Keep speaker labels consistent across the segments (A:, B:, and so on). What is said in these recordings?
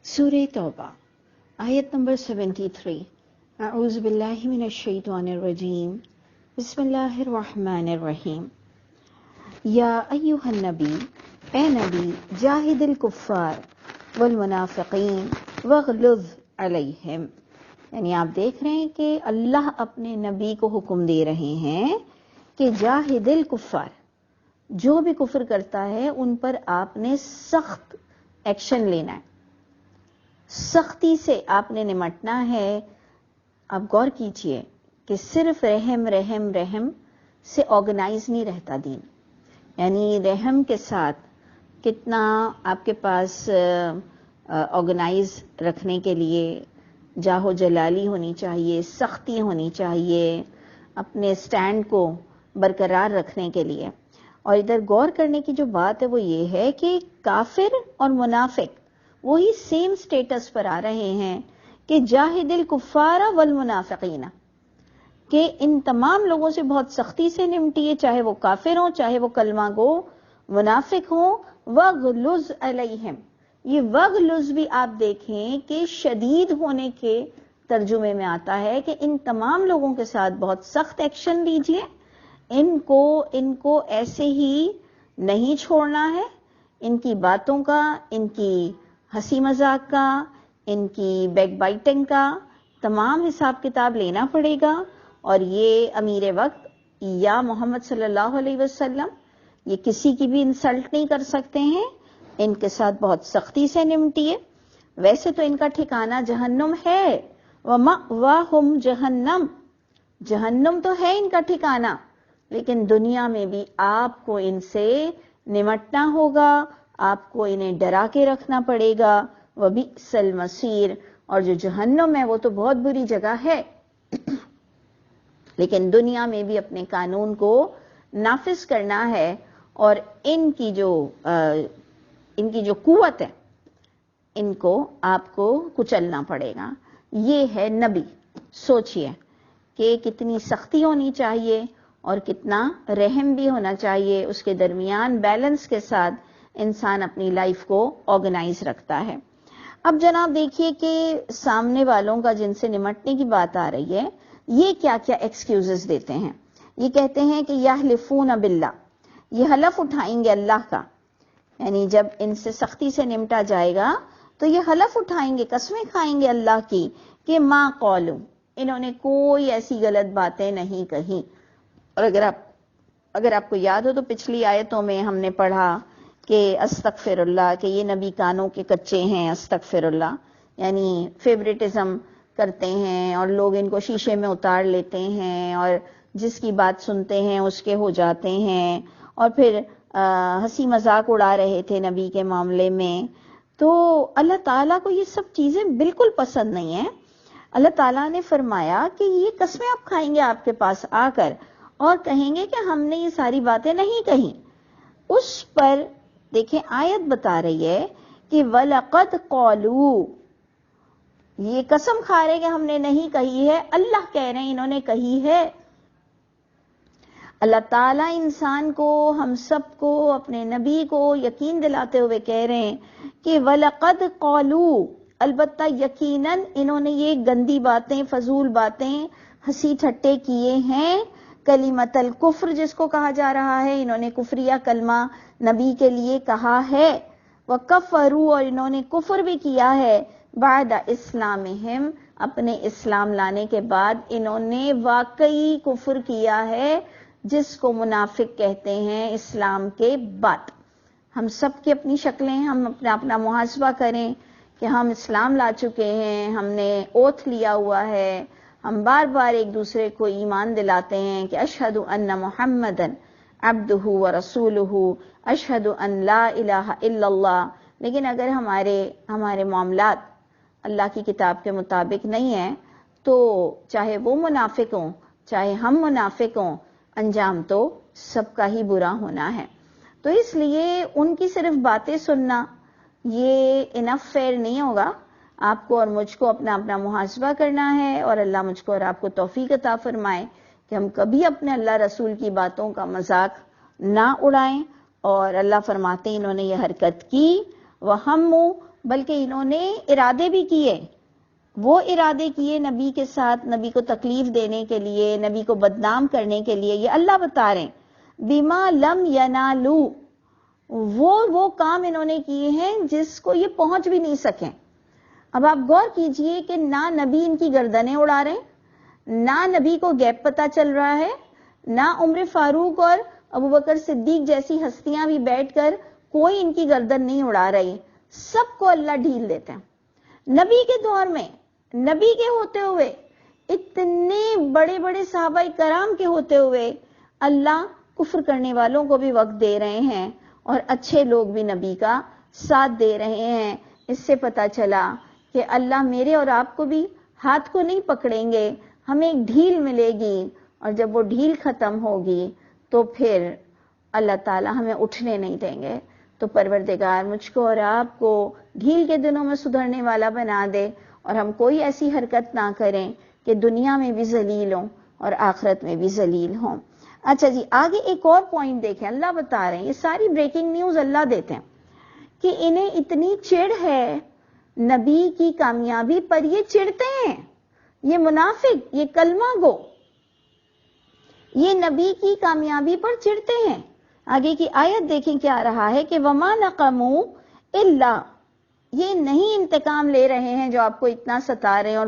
A: سورہ توبہ آیت نمبر 73۔ اعوذ باللہ من الشیطان الرجیم، بسم اللہ الرحمن الرحیم۔ یا ایہا النبی، اے نبی، جاہد الکفار والمنافقین واغلظ علیہم۔ یعنی آپ دیکھ رہے ہیں کہ اللہ اپنے نبی کو حکم دے رہے ہیں کہ جاہد الکفار، جو بھی کفر کرتا ہے ان پر آپ نے سخت ایکشن لینا ہے، سختی سے آپ نے نمٹنا ہے۔ آپ غور کیجئے کہ صرف رحم رحم رحم سے آرگنائز نہیں رہتا دین، یعنی رحم کے ساتھ کتنا آپ کے پاس آرگنائز رکھنے کے لیے جاہو جلالی ہونی چاہیے، سختی ہونی چاہیے اپنے سٹینڈ کو برقرار رکھنے کے لیے۔ اور ادھر غور کرنے کی جو بات ہے وہ یہ ہے کہ کافر اور منافق وہی سیم سٹیٹس پر آ رہے ہیں کہ جاہد الکفار والمنافقین، کہ ان تمام لوگوں سے بہت سختی سے نمٹیے، چاہے وہ کافر ہوں چاہے وہ کلمہ گو منافق ہوں۔ وغلظ علیہم، یہ وغلظ بھی آپ دیکھیں کہ شدید ہونے کے ترجمے میں آتا ہے کہ ان تمام لوگوں کے ساتھ بہت سخت ایکشن لیجئے، ان کو ایسے ہی نہیں چھوڑنا ہے، ان کی باتوں کا، ان کی ہنسی مذاق کا، ان کی بیک بائٹنگ کا تمام حساب کتاب لینا پڑے گا۔ اور یہ امیر وقت یا محمد صلی اللہ علیہ وسلم یہ کسی کی بھی انسلٹ نہیں کر سکتے ہیں، ان کے ساتھ بہت سختی سے نمٹیے۔ ویسے تو ان کا ٹھکانہ جہنم ہے، وَمَأْوَاهُمْ جہنم، جہنم تو ہے ان کا ٹھکانہ، لیکن دنیا میں بھی آپ کو ان سے نمٹنا ہوگا، آپ کو انہیں ڈرا کے رکھنا پڑے گا۔ وَبِئْسَ الْمَصِيرُ، اور جو جہنم ہے وہ تو بہت بری جگہ ہے، لیکن دنیا میں بھی اپنے قانون کو نافذ کرنا ہے، اور ان کی جو قوت ہے ان کو آپ کو کچلنا پڑے گا۔ یہ ہے نبی۔ سوچئے کہ کتنی سختی ہونی چاہیے اور کتنا رحم بھی ہونا چاہیے، اس کے درمیان بیلنس کے ساتھ انسان اپنی لائف کو آرگنائز رکھتا ہے۔ اب جناب دیکھیے کہ سامنے والوں کا جن سے نمٹنے کی بات آ رہی ہے، یہ کیا کیا ایکسکیوزز دیتے ہیں۔ یہ کہتے ہیں کہ یحلفون باللہ، یہ حلف اٹھائیں گے اللہ کا، یعنی جب ان سے سختی سے نمٹا جائے گا تو یہ حلف اٹھائیں گے، قسمیں کھائیں گے اللہ کی کہ ما قولوا، انہوں نے کوئی ایسی غلط باتیں نہیں کہیں۔ اور اگر آپ کو یاد ہو تو پچھلی آیتوں میں ہم نے پڑھا کہ استغفر اللہ، کہ یہ نبی کانوں کے کچے ہیں، استغفر اللہ، یعنی فیوریٹزم کرتے ہیں اور لوگ ان کو شیشے میں اتار لیتے ہیں اور جس کی بات سنتے ہیں اس کے ہو جاتے ہیں، اور پھر ہنسی مذاق اڑا رہے تھے نبی کے معاملے میں۔ تو اللہ تعالیٰ کو یہ سب چیزیں بالکل پسند نہیں ہیں۔ اللہ تعالیٰ نے فرمایا کہ یہ قسمیں آپ کھائیں گے آپ کے پاس آ کر اور کہیں گے کہ ہم نے یہ ساری باتیں نہیں کہیں۔ اس پر دیکھیں آیت بتا رہی ہے کہ وَلَقَدْ قَالُوا، یہ قسم کھا رہے کہ ہم نے نہیں کہی ہے، اللہ کہہ رہے ہیں انہوں نے کہی ہے۔ اللہ تعالیٰ انسان کو، ہم سب کو، اپنے نبی کو یقین دلاتے ہوئے کہہ رہے ہیں کہ وَلَقَدْ قَالُوا، البتہ یقیناً انہوں نے یہ گندی باتیں، فضول باتیں، ہنسی ٹھٹے کیے ہیں۔ کلمۃ الکفر جس کو کہا جا رہا ہے، انہوں نے کفریہ کلمہ نبی کے لیے کہا ہے۔ وَكَفَرُوا، اور انہوں نے کفر بھی کیا ہے، بعد اسلامہم، اپنے اسلام لانے کے بعد انہوں نے واقعی کفر کیا ہے، جس کو منافق کہتے ہیں اسلام کے بعد۔ ہم سب کی اپنی شکلیں، ہم اپنا محاسبہ کریں کہ ہم اسلام لا چکے ہیں، ہم نے اوتھ لیا ہوا ہے، ہم بار بار ایک دوسرے کو ایمان دلاتے ہیں کہ اشہد ان محمدن عبدہ ورسولہ، اشہد ان لا الہ الا اللہ، لیکن اگر ہمارے معاملات اللہ کی کتاب کے مطابق نہیں ہیں تو چاہے وہ منافق ہوں چاہے ہم منافق ہوں، انجام تو سب کا ہی برا ہونا ہے۔ تو اس لیے ان کی صرف باتیں سننا یہ انف فیئر نہیں ہوگا۔ آپ کو اور مجھ کو اپنا محاسبہ کرنا ہے، اور اللہ مجھ کو اور آپ کو توفیق عطا فرمائے کہ ہم کبھی اپنے اللہ رسول کی باتوں کا مذاق نہ اڑائیں۔ اور اللہ فرماتے ہیں انہوں نے یہ حرکت کی، وہموا، بلکہ انہوں نے ارادے بھی کیے، وہ ارادے کیے نبی کے ساتھ، نبی کو تکلیف دینے کے لیے، نبی کو بدنام کرنے کے لیے. یہ اللہ بتا رہے ہیں بما لم ینالو، وہ کام انہوں نے کیے ہیں جس کو یہ پہنچ بھی نہیں سکیں. اب آپ غور کیجئے کہ نہ نبی ان کی گردنیں اڑا رہے ہیں، نہ نبی کو غیب پتہ چل رہا ہے، نہ عمر فاروق اور ابوبکر صدیق جیسی ہستیاں بھی بیٹھ کر کوئی ان کی گردن نہیں اڑا رہی. سب کو اللہ ڈھیل دیتے ہیں. نبی کے دور میں، نبی کے ہوتے ہوئے، اتنے بڑے بڑے صحابہ کرام کے ہوتے ہوئے اللہ کفر کرنے والوں کو بھی وقت دے رہے ہیں اور اچھے لوگ بھی نبی کا ساتھ دے رہے ہیں. اس سے پتہ چلا کہ اللہ میرے اور آپ کو بھی ہاتھ کو نہیں پکڑیں گے، ہمیں ایک ڈھیل ملے گی، اور جب وہ ڈھیل ختم ہوگی تو پھر اللہ تعالی ہمیں اٹھنے نہیں دیں گے. تو پروردگار مجھ کو اور آپ کو ڈھیل کے دنوں میں سدھرنے والا بنا دے، اور ہم کوئی ایسی حرکت نہ کریں کہ دنیا میں بھی ذلیل ہوں اور آخرت میں بھی ذلیل ہوں. اچھا جی، آگے ایک اور پوائنٹ دیکھیں. اللہ بتا رہے ہیں، یہ ساری بریکنگ نیوز اللہ دیتے ہیں، کہ انہیں اتنی چڑ ہے نبی کی کامیابی پر، یہ چڑھتے ہیں، یہ منافق، یہ کلمہ گو، یہ نبی کی کامیابی پر چڑھتے ہیں. آگے کی آیت دیکھیں کیا رہا ہے کہ وَمَا نَقَمُوا إِلَّا، یہ نہیں انتقام لے رہے ہیں جو آپ کو اتنا ستا رہے ہیں اور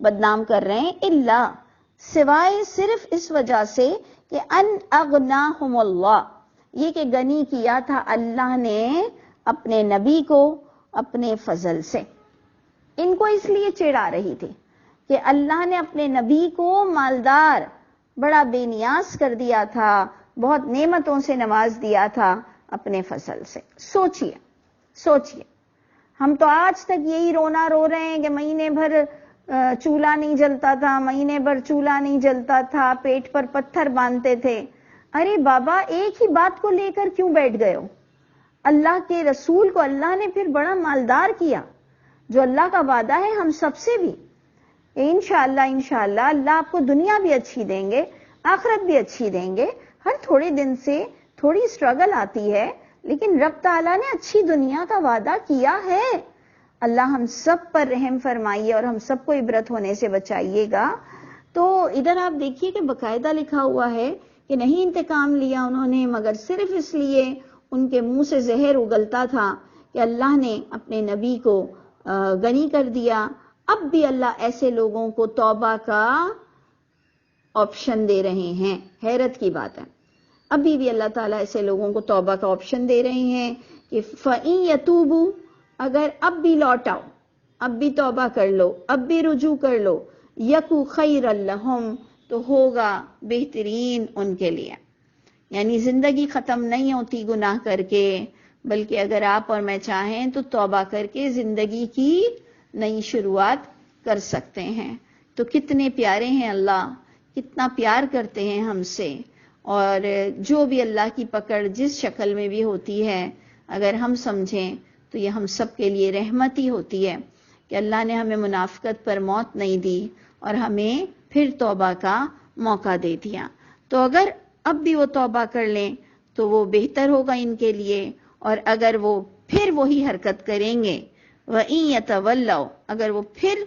A: بدنام کر رہے ہیں، الا، سوائے صرف اس وجہ سے کہ ان اغناہم اللہ، یہ کہ غنی کیا تھا اللہ نے اپنے نبی کو اپنے فضل سے. ان کو اس لیے چڑ آ رہی تھی کہ اللہ نے اپنے نبی کو مالدار، بڑا بے نیاز کر دیا تھا، بہت نعمتوں سے نواز دیا تھا اپنے فضل سے. سوچئے ہم تو آج تک یہی رونا رو رہے ہیں کہ مہینے بھر چولہا نہیں جلتا تھا، مہینے بھر چولہا نہیں جلتا تھا، پیٹ پر پتھر باندھتے تھے. ارے بابا، ایک ہی بات کو لے کر کیوں بیٹھ گئے ہو؟ اللہ کے رسول کو اللہ نے پھر بڑا مالدار کیا، جو اللہ کا وعدہ ہے ہم سب سے بھی. انشاءاللہ اللہ آپ کو دنیا بھی اچھی دیں گے، آخرت بھی اچھی دیں گے. ہر تھوڑے دن سے تھوڑی سٹرگل آتی ہے، لیکن رب تعالیٰ نے اچھی دنیا کا وعدہ کیا ہے. اللہ ہم سب پر رحم فرمائیے اور ہم سب کو عبرت ہونے سے بچائیے گا. تو ادھر آپ دیکھیے کہ باقاعدہ لکھا ہوا ہے کہ نہیں انتقام لیا انہوں نے مگر صرف اس لیے ان کے منہ سے زہر اگلتا تھا کہ اللہ نے اپنے نبی کو غنی کر دیا. اب بھی اللہ ایسے لوگوں کو توبہ کا آپشن دے رہے ہیں. حیرت کی بات ہے، ابھی بھی اللہ تعالیٰ ایسے لوگوں کو توبہ کا آپشن دے رہے ہیں کہ فَإِن يَتُوبُوا، اگر اب بھی لوٹ آؤ، اب بھی توبہ کر لو، اب بھی رجوع کر لو، یکو خیر لہم، تو ہوگا بہترین ان کے لیے. یعنی زندگی ختم نہیں ہوتی گناہ کر کے، بلکہ اگر آپ اور میں چاہیں تو توبہ کر کے زندگی کی نئی شروعات کر سکتے ہیں. تو کتنے پیارے ہیں اللہ، کتنا پیار کرتے ہیں ہم سے. اور جو بھی اللہ کی پکڑ جس شکل میں بھی ہوتی ہے، اگر ہم سمجھیں تو یہ ہم سب کے لیے رحمت ہی ہوتی ہے کہ اللہ نے ہمیں منافقت پر موت نہیں دی اور ہمیں پھر توبہ کا موقع دے دیا. تو اگر اب بھی وہ توبہ کر لیں تو وہ بہتر ہوگا ان کے لیے، اور اگر وہ پھر وہی حرکت کریں گے، وَإِن يَتَوَلَّوْا، اگر وہ پھر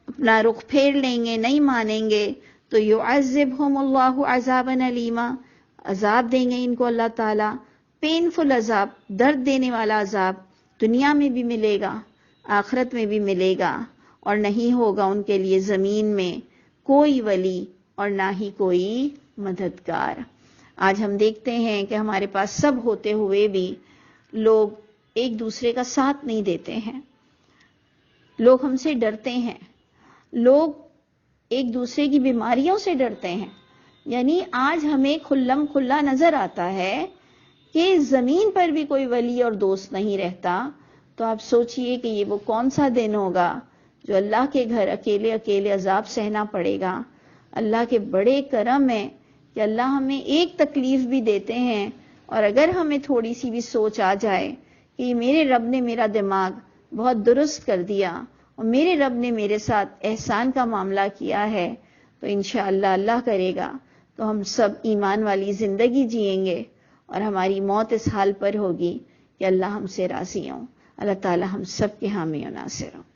A: اپنا رخ پھیر لیں گے، نہیں مانیں گے، تو يُعَذِّبْهُمُ اللَّهُ عَذَابًا أَلِيمًا، عذاب دیں گے ان کو اللہ تعالیٰ، پینفل عذاب، درد دینے والا عذاب. دنیا میں بھی ملے گا، آخرت میں بھی ملے گا، اور نہیں ہوگا ان کے لیے زمین میں کوئی ولی اور نہ ہی کوئی مددگار. آج ہم دیکھتے ہیں کہ ہمارے پاس سب ہوتے ہوئے بھی لوگ ایک دوسرے کا ساتھ نہیں دیتے ہیں، لوگ ہم سے ڈرتے ہیں، لوگ ایک دوسرے کی بیماریوں سے ڈرتے ہیں. یعنی آج ہمیں کھلم کھلا نظر آتا ہے کہ زمین پر بھی کوئی ولی اور دوست نہیں رہتا. تو آپ سوچئے کہ یہ وہ کون سا دن ہوگا جو اللہ کے گھر اکیلے اکیلے عذاب سہنا پڑے گا. اللہ کے بڑے کرم ہے کہ اللہ ہمیں ایک تکلیف بھی دیتے ہیں، اور اگر ہمیں تھوڑی سی بھی سوچ آ جائے کہ یہ میرے رب نے میرا دماغ بہت درست کر دیا اور میرے رب نے میرے ساتھ احسان کا معاملہ کیا ہے، تو انشاءاللہ اللہ کرے گا تو ہم سب ایمان والی زندگی جئیں گے، اور ہماری موت اس حال پر ہوگی کہ اللہ ہم سے راضی ہوں، اللہ تعالی ہم سب کے حامی و ناصر ہوں۔